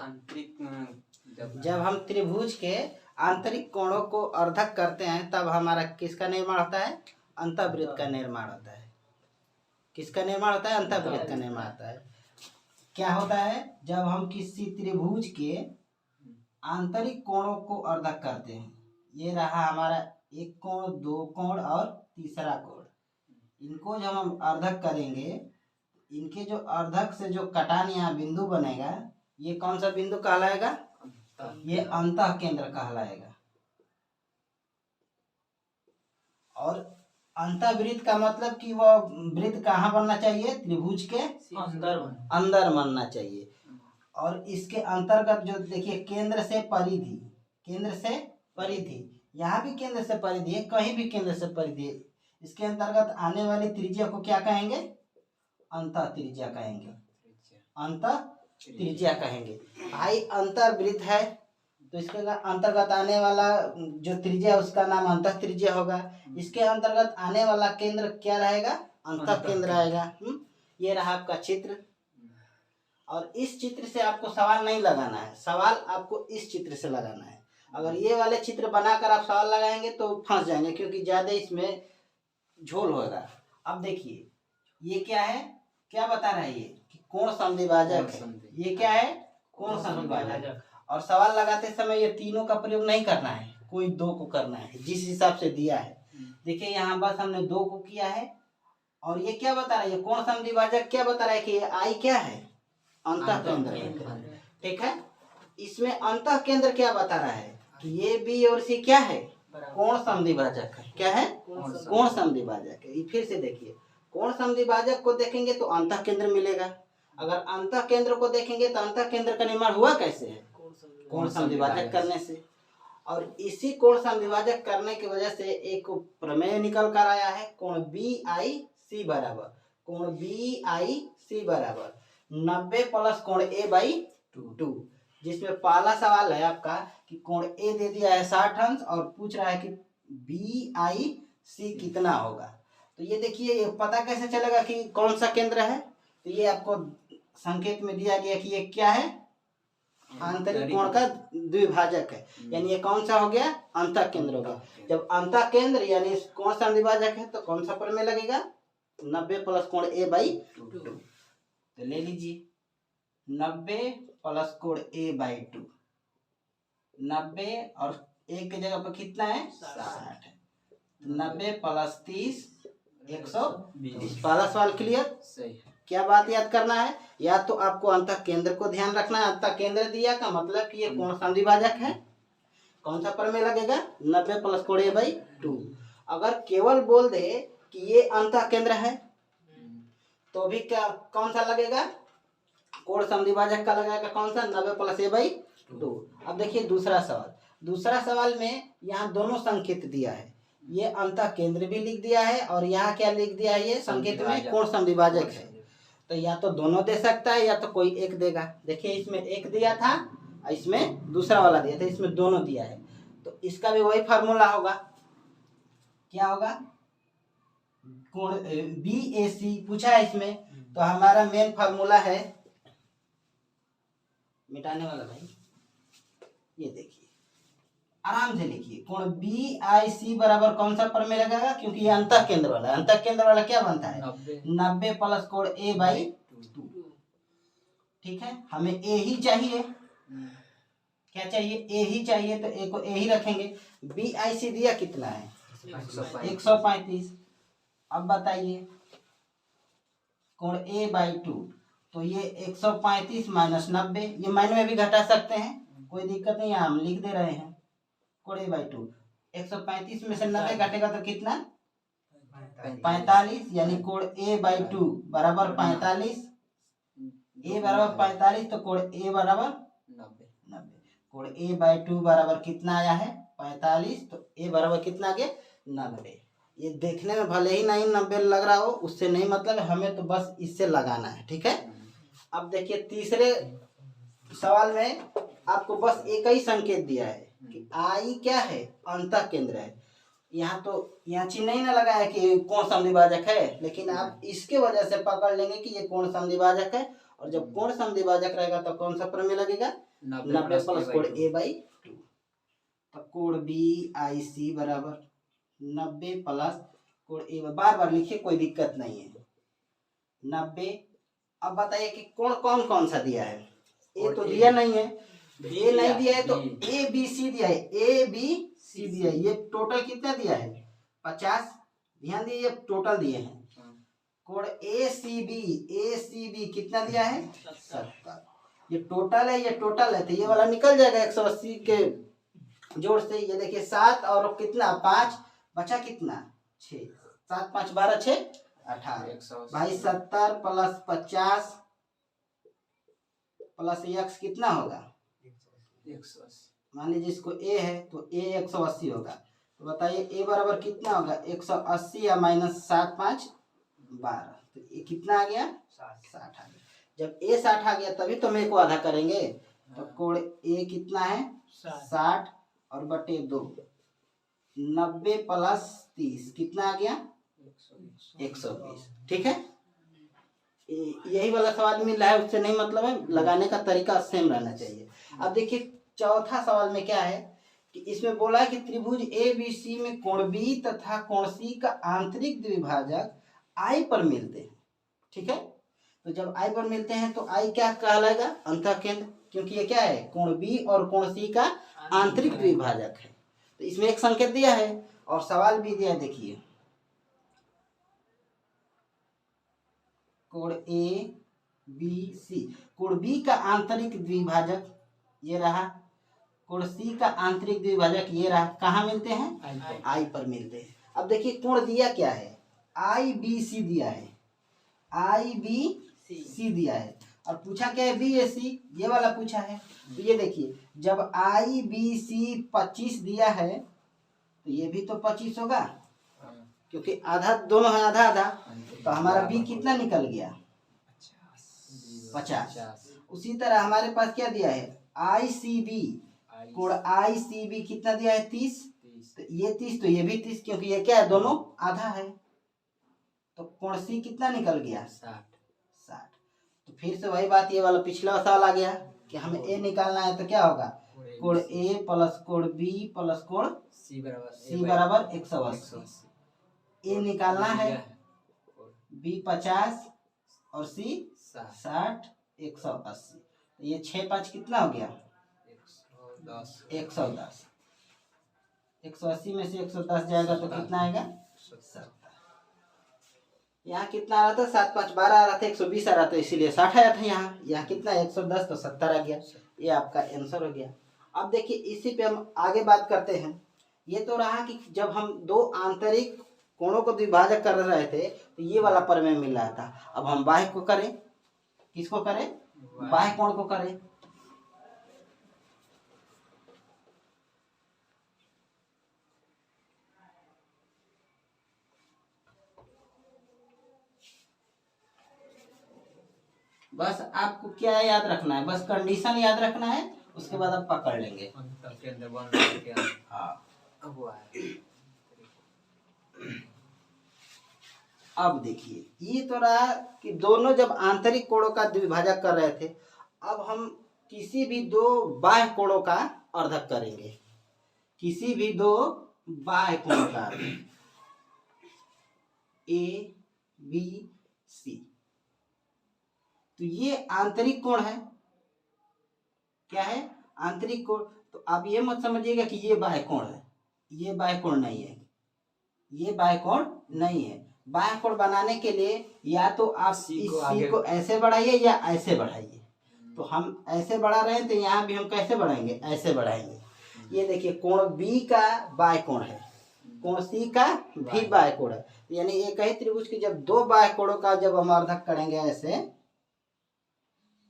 आंतरिक जब हम त्रिभुज के आंतरिक कोणों को अर्धक करते हैं तब हमारा किसका निर्माण होता है? अंतःवृत्त का निर्माण होता है। किसका निर्माण होता है? अंतःवृत्त का निर्माण होता है। क्या होता है? जब हम किसी त्रिभुज के आंतरिक कोणों को अर्धक करते हैं, ये रहा हमारा एक कोण, दो कोण और तीसरा कोण, इनको जब हम अर्धक करेंगे, इनके जो अर्धक से जो कटान यहाँ बिंदु बनेगा, ये कौन सा बिंदु कहलाएगा? ये अंतः केंद्र कहलाएगा। और अंतःवृत्त का मतलब कि वह वृत्त कहाँ बनना चाहिए? त्रिभुज के अंदर बनना चाहिए। और इसके अंतर्गत जो देखिए केंद्र से परिधि, केंद्र से परिधि, यहाँ भी केंद्र से परिधि है, कहीं भी केंद्र से परिधि है, इसके अंतर्गत आने वाली त्रिज्या को क्या कहेंगे? अंतः त्रिज्या कहेंगे। अंतः त्रिज्या कहेंगे। भाई अंतर्वृत्त है तो इसके अंतर्गत आने वाला जो त्रिज्या उसका नाम अंतः त्रिज्या होगा। इसके अंतर्गत आने वाला केंद्र क्या रहेगा? अंतः केंद्र आएगा। ये रहा आपका चित्र। और इस चित्र से आपको सवाल नहीं लगाना है, सवाल आपको इस चित्र से लगाना है। अगर ये वाले चित्र बनाकर आप सवाल लगाएंगे तो फंस जाएंगे, क्योंकि ज्यादा इसमें झोल होगा। अब देखिए ये क्या है? क्या बता रहा है ये? कि कोण समद्विभाजक है। ये क्या है? कोण समद्विभाजक। और सवाल लगाते समय ये तीनों का प्रयोग नहीं करना है, कोई दो को करना है, जिस हिसाब से दिया है। देखिए यहाँ बस हमने दो को किया है। और ये क्या बता रहा है? ये कोण समद्विभाजक क्या बता रहा है? कि ये आई क्या है? अंतः केंद्र। ठीक है। इसमें अंतः केंद्र क्या बता रहा है? कि ये बी और सी क्या है? कोण समद्विभाजक है। क्या है? कोण समद्विभाजक है। फिर से देखिए, कोण समद्विभाजक को देखेंगे तो अंतः केंद्र मिलेगा। अगर अंतः केंद्र को देखेंगे तो अंतः केंद्र का निर्माण हुआ कैसे है? कोण समद्विभाजक करने से। और इसी कोण समद्विभाजक करने की वजह से एक प्रमेय निकल कर आया है, कोण बी आई सी बराबर, कोण बी आई सी बराबर 90 प्लस कोण ए बाई 2, जिसमें पहला सवाल है आपका कि कोण ए दे दिया है 60 अंश और पूछ रहा है कि बी आई सी कितना होगा। तो ये देखिए, ये पता कैसे चलेगा कि कौन सा केंद्र है? तो ये आपको संकेत में दिया गया कि ये क्या है? आंतरिक कोण का द्विभाजक है। यानी ये कौन सा हो गया? अंतः केंद्र होगा। जब अंतः केंद्र यानी कोण समद्विभाजक है तो कौन सा प्रमेय लगेगा? 90 प्लस कोण ए बाई 2। तो ले लीजिए 90 प्लस कोण ए बाई 2, 90 और एक की जगह पर कितना है? 60 है। 90 प्लस 30 120। पहला सवाल क्लियर? सही। क्या बात याद करना है? या तो आपको अंतः केंद्र को ध्यान रखना है। अंतः केंद्र दिया का मतलब कि ये कोण समद्विभाजक है। कौन सा प्रमेय लगेगा? 90 प्लस कोण ए बाई 2। अगर केवल बोल दे कि ये अंतः केंद्र है तो भी क्या कौन सा लगेगा? कोण समद्विभाजक का लगेगा कौन सा? 90 प्लस ए बाई 2। अब देखिए दूसरा सवाल। दूसरा सवाल में यहाँ दोनों संकेत दिया है, ये अंतः केंद्र भी लिख दिया है और यहाँ क्या लिख दिया है? ये संकेत में कोण समद्विभाजक है। तो या तो दोनों दे सकता है या तो कोई एक देगा। देखिए इसमें एक दिया था, इसमें दूसरा वाला दिया था, इसमें दोनों दिया है। तो इसका भी वही फार्मूला होगा। क्या होगा? कोण बी ए सी पूछा है इसमें, तो हमारा मेन फार्मूला है, मिटाने वाला भाई, ये देखिए आराम से लिखिए, कोण बी आई सी बराबर कौन सा प्रमेय लगेगा? क्योंकि ये अंतः केंद्र वाला है। अंतः केंद्र वाला क्या बनता है? 90 प्लस कोण ए बाई 2। ठीक है, हमें ए ही चाहिए। क्या चाहिए? ए ही चाहिए, तो ए को ए ही रखेंगे। बी आई सी दिया कितना है? 135। अब बताइए कोण ए बाई 2, तो ये 135 माइनस 90, ये माइनस में भी घटा सकते हैं, कोई दिक्कत नहीं है, हम लिख दे रहे हैं। कोण ए बाई 2 135 में से 90 घटेगा तो कितना? 45। यानी कोण ए बाई 2 बराबर 45। ए बराबर 45 तो कोण ए बराबर 90। कोण ए बाई 2 बराबर कितना आया है? 45। तो ए बराबर कितना आ गया? 90। ये देखने में भले ही नहीं 90 लग रहा हो, उससे नहीं मतलब, हमें तो बस इससे लगाना है। ठीक है। अब देखिए तीसरे सवाल में आपको बस एक ही संकेत दिया है कि आई क्या है? अंतः केंद्र है। यहाँ तो यहाँ चिन्ह नहीं ना लगा है कि कोण समद्विभाजक है, लेकिन आप इसके वजह से पकड़ लेंगे कि ये कोण समद्विभाजक है। और जब कोण समद्विभाजक रहेगा तो कौन सा प्रमेय लगेगा? 90 प्लस कोण A/2। तो कोण BIC बराबर 90 प्लस कोण A, बार बार लिखिए, कोई दिक्कत नहीं है। 90। अब बताइए कि कोण कौन कौन सा दिया है। ए तो दिया नहीं है, ए नहीं दिया है, तो ABC दिया है, ABC दिया है। ये टोटल कितना दिया है 50। ध्यान दीजिए टोटल दिए हैं। कोण ACB कितना दिया है 70। ये टोटल है, ये टोटल है, तो ये वाला निकल जाएगा 180 के जोड़ से। ये देखिए 7 और कितना 5 बचा, कितना 6, 7 5 12 6 18 भाई। 70 प्लस 50 प्लस x कितना होगा 180। मान लीजिए इसको A है तो A 180 होगा। तो बताइए A बराबर कितना होगा 180 या माइनस 7 5 12, तो ये कितना आ गया 60 आ गया। जब A 60 आ गया तभी तो मेरे को आधा करेंगे। तो कोण A कितना है 60 और बटे 2, 90 प्लस 30 कितना आ गया 120। ठीक है, यही वाला सवाल मिल रहा है, उससे नहीं मतलब है, लगाने का तरीका सेम रहना चाहिए। अब देखिए चौथा सवाल में क्या है कि इसमें बोला है कि त्रिभुज ABC में कोण B तथा कोण C का आंतरिक द्विभाजक I पर मिलते हैं। ठीक है, तो जब I पर मिलते हैं तो I क्या कहलाएगा अंतःकेंद्र, क्योंकि ये क्या है कोण B और कोण C का आंतरिक द्विभाजक है। तो इसमें एक संकेत दिया है और सवाल भी दिया है। देखिए कोण ABC, कोण B का आंतरिक द्विभाजक ये रहा, कोण C का आंतरिक द्विभाजक ये रहा। कहाँ मिलते हैं I पर मिलते हैं। अब देखिए कोण दिया क्या है IBC दिया है, IBC दिया है और पूछा क्या है BAC, ये वाला पूछा है। तो ये देखिए जब IBC 25 दिया है तो ये भी तो 25 होगा, क्योंकि आधा दोनों है, आधा आधा। तो हमारा B कितना निकल गया 50। उसी तरह हमारे पास क्या दिया है ICB, कोण ICB कितना दिया है 30। तो ये 30 तो ये भी 30, क्योंकि ये क्या है दोनों आधा है। तो कोण C कितना निकल गया 60। तो फिर से वही बात, ये वाला पिछला सवाल आ गया कि हमें A निकालना है। तो क्या होगा कोण A प्लस कोण B प्लस कोण C बराबर 180। A निकालना है, B 50 और C 60 180। तो ये 6 5 कितना हो गया 110। 180 में से 110 जाएगा तो कितना आएगा 70। यहाँ कितना आ रहा था 7 5 12 आ रहा था, 120 आ रहा था, इसीलिए 60 आया था। यहाँ कितना 110 तो 70 आ गया। ये आपका आंसर हो गया। अब देखिए इसी पे हम आगे बात करते हैं। ये तो रहा कि जब हम दो आंतरिक कोणों को द्विभाजक कर रहे थे तो ये वाला प्रमेय मिल रहा था। अब हम बाह्य को करें, किसको करें बाह्य कोण को करें। बस आपको क्या याद रखना है, बस कंडीशन याद रखना है, उसके बाद आप पकड़ लेंगे। हाँ अब देखिए ये तो रहा कि दोनों जब आंतरिक कोणों का द्विभाजक कर रहे थे। अब हम किसी भी दो बाह्य कोणों का अर्धक करेंगे, किसी भी दो बाह्य कोणों का ABC। तो ये आंतरिक कोण है, क्या है आंतरिक कोण। तो आप ये मत समझिएगा कि ये बाह्य कोण है, ये बाह्य कोण नहीं है, ये बाह्य कोण नहीं है। बाह्य कोण बनाने के लिए या तो आप इस C को ऐसे बढ़ाइए या ऐसे बढ़ाइए। तो हम ऐसे बढ़ा रहे हैं तो यहाँ भी हम कैसे बढ़ाएंगे ऐसे बढ़ाएंगे। ये देखिए कोण B का बाह्य कोण है, कोण C का भी बाह्य कोण है। यानी एक ही त्रिभुज की जब दो बाह्य कोणों का जब हम अर्धक करेंगे ऐसे,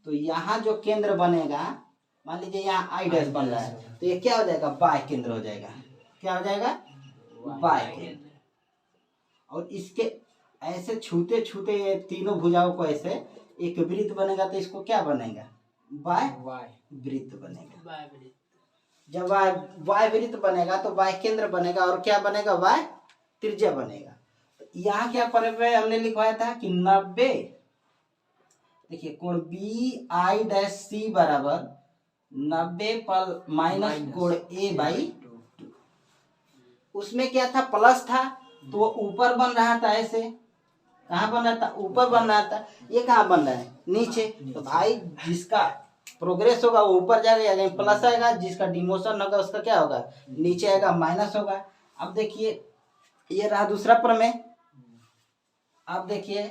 तो यहाँ जो केंद्र बनेगा, मान लीजिए यहाँ I डैश बन रहा है, तो ये क्या हो जाएगा बाह्य केंद्र हो जाएगा। क्या हो जाएगा बाह्य केंद्र। और इसके ऐसे छूते छूते ये तीनों भुजाओं को ऐसे एक वृत्त बनेगा, तो इसको क्या बनेगा बाह्य वृत्त बनेगा। जब बाह्य वृत्त बनेगा तो बाह्य केंद्र बनेगा और क्या बनेगा बाह्य त्रिज्या बनेगा। तो यहाँ क्या प्रमेय हमने लिखवाया था कि 90, देखिए कोण BI डैश C बराबर 90 माइनस कोण A/2। उसमें क्या था, प्लस था, तो वो ऊपर बन रहा था ऐसे। कहाँ बन रहा था, ऊपर बन रहा था। ये कहाँ बन रहा है, नीचे। तो भाई जिसका प्रोग्रेस होगा वो ऊपर जाएगा, यानी प्लस आएगा, जिसका डिमोशन होगा उसका क्या होगा, नीचे आएगा, माइनस होगा। अब देखिए ये रहा दूसरा प्रमेय। अब देखिए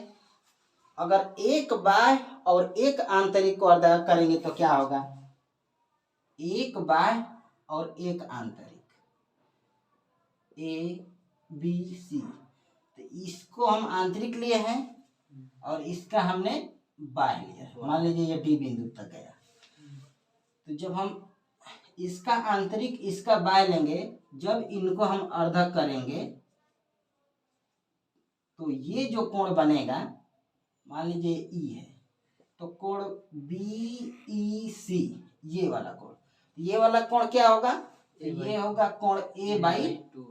अगर एक बाह्य और एक आंतरिक को अर्धा करेंगे तो क्या होगा, एक बाह्य और एक आंतरिक, ABC। तो इसको हम आंतरिक लिए हैं और इसका हमने बाह्य लिया। मान लीजिए ये B बिंदु तक गया, तो जब हम इसका आंतरिक इसका बाह्य लेंगे, जब इनको हम अर्धा करेंगे तो ये जो कोण बनेगा, मान लीजिए E है, तो कोण BEC, ये वाला कोण, ये वाला कोण क्या होगा, ये होगा कोण A/2।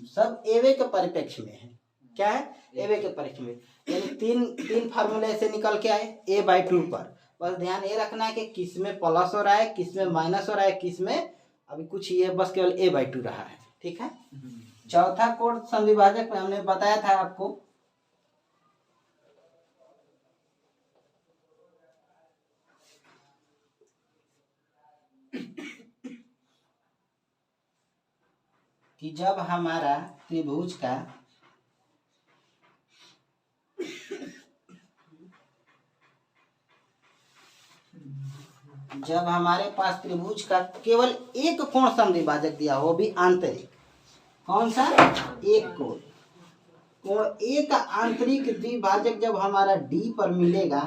सब एवे के परिप्रेक्ष्य में है। क्या है, एवे के परिप्रेक्ष्य में। यानी तीन फार्मूले से निकल के आए A/2 पर। बस ध्यान ये रखना है कि किस में प्लस हो रहा है, किस में माइनस हो रहा है, किस में अभी कुछ ये बस केवल A/2 रहा है। ठीक है। चौथा कोण संविभाजक में हमने बताया था आपको, कि जब हमारा त्रिभुज का जब हमारे पास त्रिभुज का केवल एक कोण समद्विभाजक दिया हो, वो भी आंतरिक, कौन सा, एक कोण, कोण A का आंतरिक द्विभाजक जब हमारा D पर मिलेगा,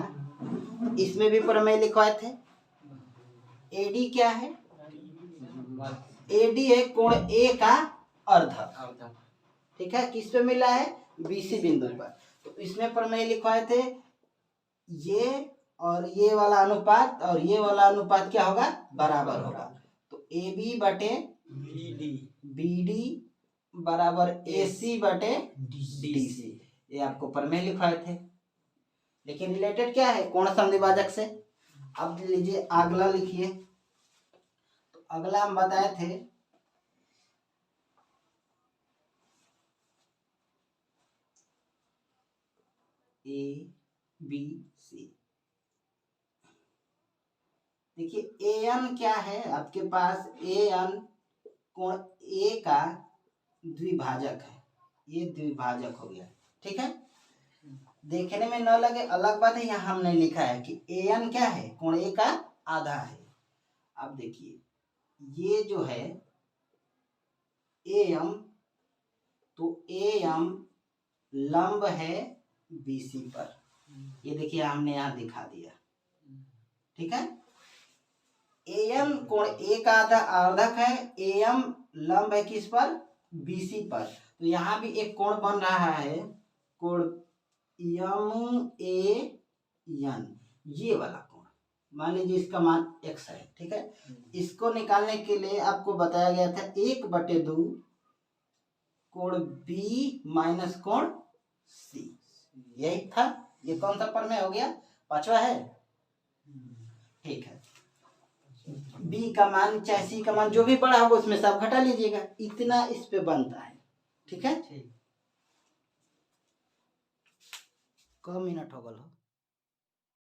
इसमें भी प्रमेय लिखवाए थे। AD क्या है, AD है कोण A का अर्धक। ठीक है, किस पे मिला है, BC बिंदु पर। तो इसमें प्रमेय लिखवाए थे, ये और ये वाला अनुपात और ये वाला अनुपात क्या होगा, बराबर होगा। तो AB बटे BD बराबर AC बटे DC, ये आपको प्रमेय लिखवाए थे। लेकिन रिलेटेड क्या है, कोण समद्विभाजक से। अब लीजिए अगला लिखिए। तो अगला हम बताए थे ABC। देखिए AN क्या है आपके पास, AN कोण A का द्विभाजक है, ये द्विभाजक हो गया। ठीक है, देखने में न लगे अलग बात है, यहाँ हमने लिखा है कि AN क्या है, कोण A का आधा है। अब देखिए ये जो है AM, तो AM लंब है BC पर, ये देखिए हमने यहाँ दिखा दिया। ठीक है, AM कोण A का अर्धक है, AM लंब है किस पर, BC पर। तो यहाँ भी एक कोण बन रहा है, कोण MAN, ये वाला कोण, मान लीजिए इसका मान x है। ठीक है, इसको निकालने के लिए आपको बताया गया था 1/2 कोण B माइनस कोण C, यही था। ये कौन सा प्रमेय हो गया, पांचवा है। ठीक है, B का मान चाहे C का मान जो भी बड़ा होगा उसमें सब घटा लीजिएगा, इतना इस पे बनता है। ठीक है, क मिनट हो गल हो।